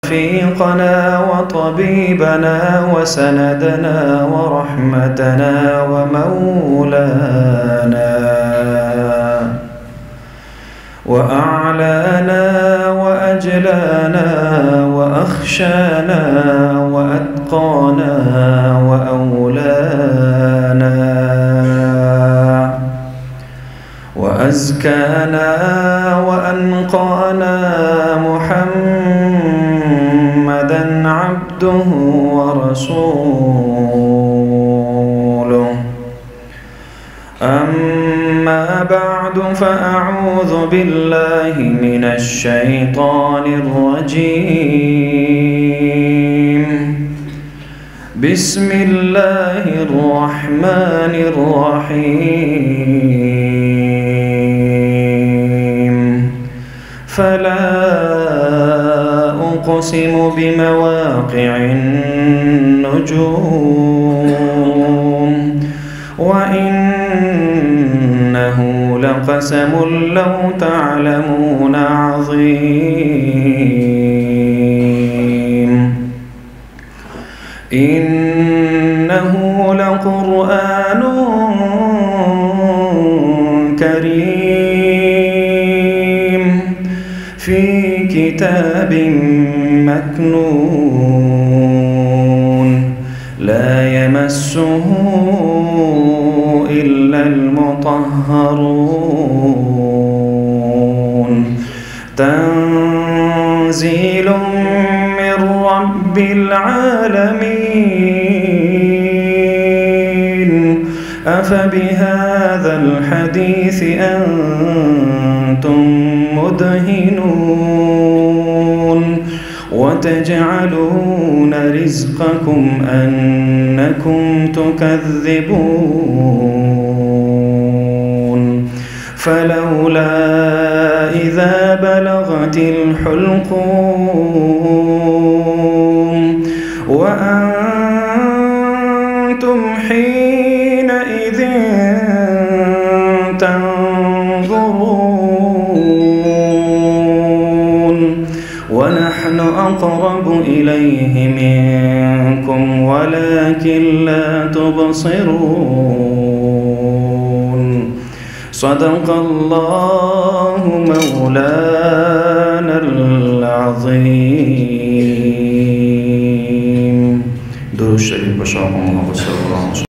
رفيقنا وطبيبنا وسندنا ورحمتنا ومولانا وأعلانا وأجلانا وأخشانا وأتقانا وأولانا وأزكانا وأنقانا محمدا عبده ورسوله. أما بعد فأعوذ بالله من الشيطان الرجيم. بسم الله الرحمن الرحيم. فلا أقسم بمواقع النجوم وإنه لقسم لو تعلمون عظيم. إنه لقرآن كريم في كتاب مكنون لا يمسه إلا المطهرون. تنزيل من رب العالمين. أفبهذا الحديث أنتم مدهنون وتجعلون رزقكم أنكم تكذبون. فلولا إذا بلغت الحلقوم وأنتم حينئذ تنظرون ونحن أقرب إليه منكم ولكن لا تبصرون. صدق الله مولانا العظيم. درود الشريف بشار محمد صلى الله عليه وسلم.